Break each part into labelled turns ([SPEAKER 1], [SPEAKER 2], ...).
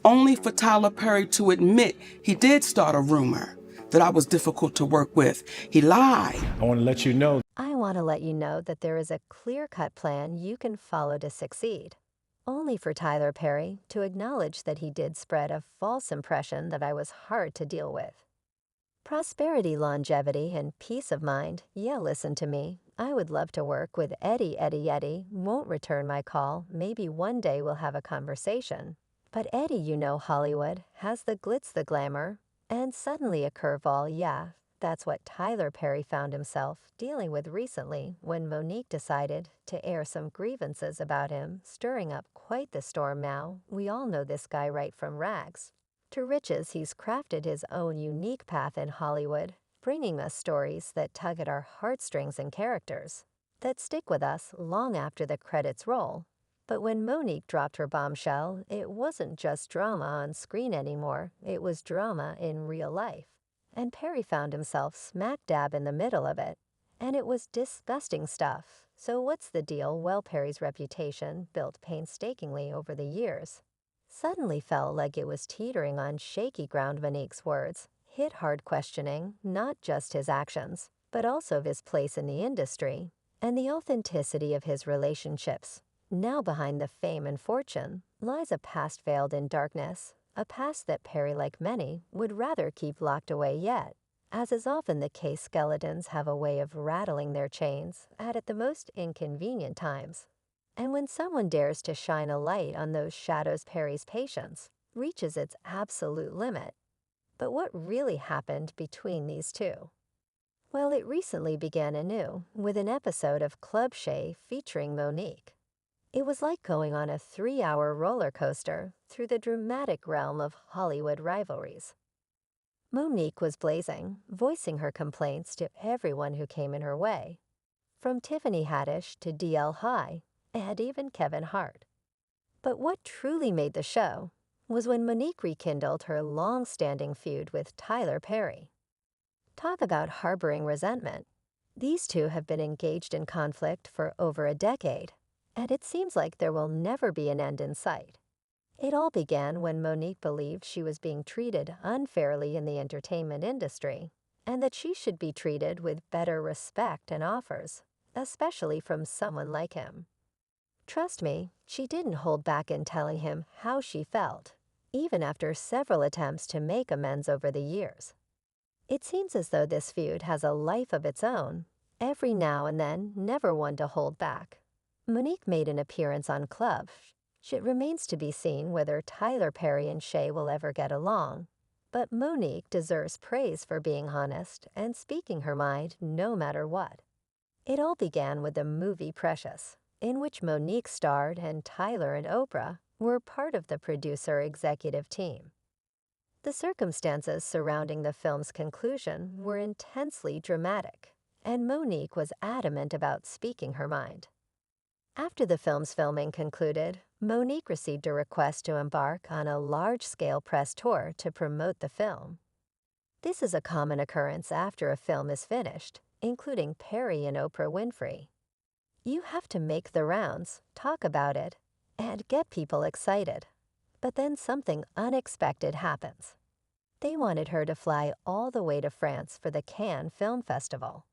[SPEAKER 1] only for Tyler Perry to admit he did start a rumor that I was difficult to work with. He lied.
[SPEAKER 2] I want to let you know.
[SPEAKER 3] I want to let you know that there is a clear-cut plan you can follow to succeed. Only for Tyler Perry to acknowledge that he did spread a false impression that I was hard to deal with. Prosperity, longevity, and peace of mind, yeah, listen to me. I would love to work with Eddie, won't return my call, maybe one day we'll have a conversation. But Eddie, you know Hollywood, has the glitz, the glamour, and suddenly a curveball, yeah. That's what Tyler Perry found himself dealing with recently when Monique decided to air some grievances about him, stirring up quite the storm now. We all know this guy right from rags to riches. He's crafted his own unique path in Hollywood, bringing us stories that tug at our heartstrings and characters that stick with us long after the credits roll. But when Monique dropped her bombshell, it wasn't just drama on screen anymore, it was drama in real life. And Perry found himself smack dab in the middle of it. And it was disgusting stuff. So what's the deal? Well, Perry's reputation, built painstakingly over the years, suddenly felt like it was teetering on shaky ground. Monique's words hit hard, questioning not just his actions, but also of his place in the industry and the authenticity of his relationships. Now behind the fame and fortune lies a past veiled in darkness, a past that Perry, like many, would rather keep locked away yet. As is often the case, skeletons have a way of rattling their chains at the most inconvenient times. And when someone dares to shine a light on those shadows, Perry's patience reaches its absolute limit. But what really happened between these two? Well, it recently began anew with an episode of Club Shay featuring Monique. It was like going on a 3-hour roller coaster through the dramatic realm of Hollywood rivalries. Monique was blazing, voicing her complaints to everyone who came in her way, from Tiffany Haddish to DL High, and even Kevin Hart. But what truly made the show was when Monique rekindled her long-standing feud with Tyler Perry. Talk about harboring resentment. These two have been engaged in conflict for over a decade, and it seems like there will never be an end in sight. It all began when Monique believed she was being treated unfairly in the entertainment industry, and that she should be treated with better respect and offers, especially from someone like him. Trust me, she didn't hold back in telling him how she felt, even after several attempts to make amends over the years. It seems as though this feud has a life of its own, every now and then, never one to hold back. Monique made an appearance on Club. It remains to be seen whether Tyler Perry and Shay will ever get along, but Monique deserves praise for being honest and speaking her mind no matter what. It all began with the movie Precious, in which Monique starred and Tyler and Oprah were part of the producer-executive team. The circumstances surrounding the film's conclusion were intensely dramatic, and Monique was adamant about speaking her mind. After the film's filming concluded, Monique received a request to embark on a large-scale press tour to promote the film. This is a common occurrence after a film is finished, including Perry and Oprah Winfrey. You have to make the rounds, talk about it, and get people excited. But then something unexpected happens. They wanted her to fly all the way to France for the Cannes Film Festival.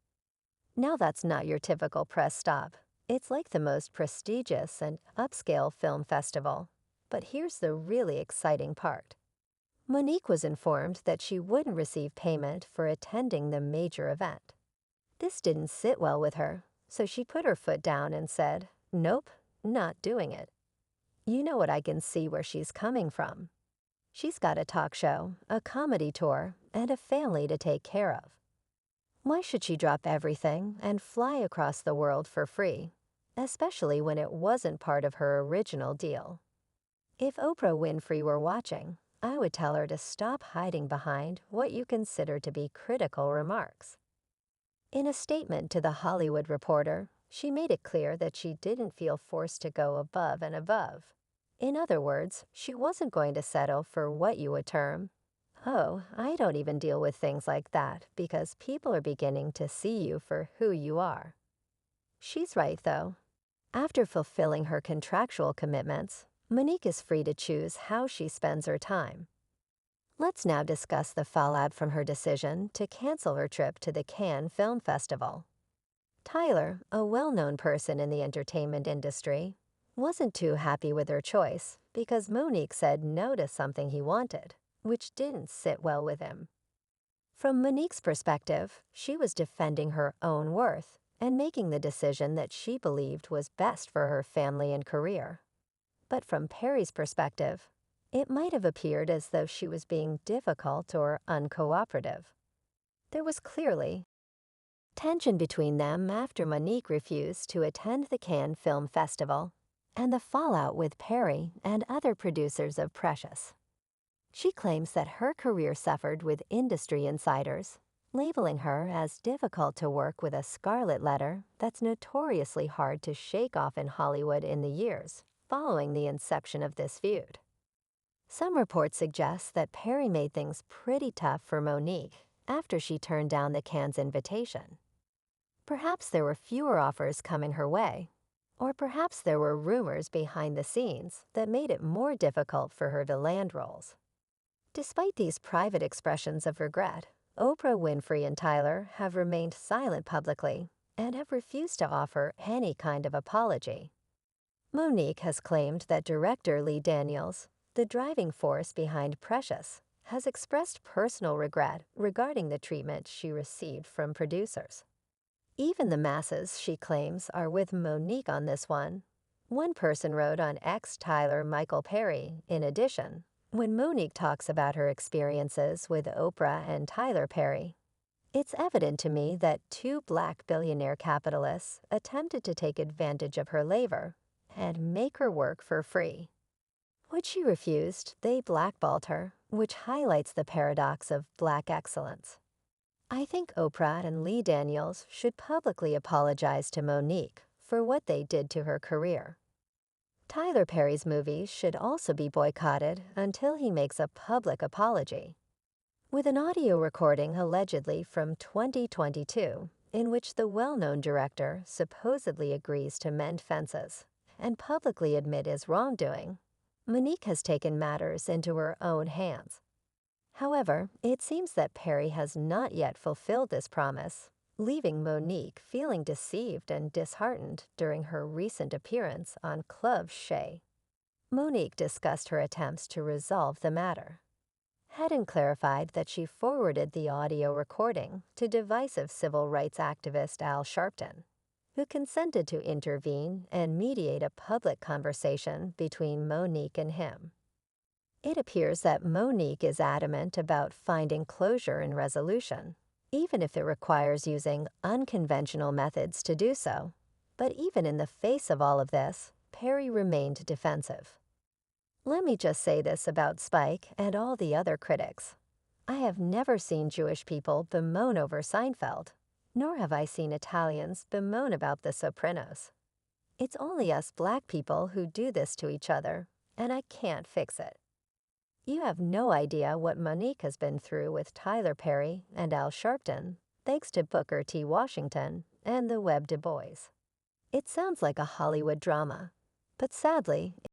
[SPEAKER 3] Now that's not your typical press stop. It's like the most prestigious and upscale film festival. But here's the really exciting part. Monique was informed that she wouldn't receive payment for attending the major event. This didn't sit well with her, so she put her foot down and said, "Nope, not doing it." You know what, I can see where she's coming from. She's got a talk show, a comedy tour, and a family to take care of. Why should she drop everything and fly across the world for free, especially when it wasn't part of her original deal? If Oprah Winfrey were watching, I would tell her to stop hiding behind what you consider to be critical remarks. In a statement to The Hollywood Reporter, she made it clear that she didn't feel forced to go above and above. In other words, she wasn't going to settle for what you would term, "Oh, I don't even deal with things like that because people are beginning to see you for who you are." She's right, though. After fulfilling her contractual commitments, Monique is free to choose how she spends her time. Let's now discuss the fallout from her decision to cancel her trip to the Cannes Film Festival. Tyler, a well-known person in the entertainment industry, wasn't too happy with her choice because Monique said no to something he wanted, which didn't sit well with him. From Monique's perspective, she was defending her own worth and making the decision that she believed was best for her family and career. But from Perry's perspective, it might have appeared as though she was being difficult or uncooperative. There was clearly tension between them after Monique refused to attend the Cannes Film Festival, and the fallout with Perry and other producers of Precious. She claims that her career suffered with industry insiders, labeling her as difficult to work with a scarlet letter that's notoriously hard to shake off in Hollywood in the years following the inception of this feud. Some reports suggest that Perry made things pretty tough for Monique after she turned down the Cannes invitation. Perhaps there were fewer offers coming her way, or perhaps there were rumors behind the scenes that made it more difficult for her to land roles. Despite these private expressions of regret, Oprah Winfrey and Tyler have remained silent publicly and have refused to offer any kind of apology. Monique has claimed that director Lee Daniels, the driving force behind Precious, has expressed personal regret regarding the treatment she received from producers. Even the masses, she claims, are with Monique on this one. One person wrote on X Tyler Michael Perry, in addition, when Monique talks about her experiences with Oprah and Tyler Perry. It's evident to me that two black billionaire capitalists attempted to take advantage of her labor and make her work for free. When she refused, they blackballed her, which highlights the paradox of black excellence. I think Oprah and Lee Daniels should publicly apologize to Monique for what they did to her career. Tyler Perry's movies should also be boycotted until he makes a public apology. With an audio recording allegedly from 2022, in which the well-known director supposedly agrees to mend fences and publicly admit his wrongdoing, Monique has taken matters into her own hands. However, it seems that Perry has not yet fulfilled this promise, leaving Monique feeling deceived and disheartened during her recent appearance on Club Chez. Monique discussed her attempts to resolve the matter. Haddon clarified that she forwarded the audio recording to divisive civil rights activist Al Sharpton, who consented to intervene and mediate a public conversation between Monique and him. It appears that Monique is adamant about finding closure and resolution, even if it requires using unconventional methods to do so. But even in the face of all of this, Perry remained defensive. Let me just say this about Spike and all the other critics. I have never seen Jewish people bemoan over Seinfeld, nor have I seen Italians bemoan about The Sopranos. It's only us black people who do this to each other, and I can't fix it. You have no idea what Monique has been through with Tyler Perry and Al Sharpton, thanks to Booker T. Washington and the Webb Du Bois. It sounds like a Hollywood drama, but sadly,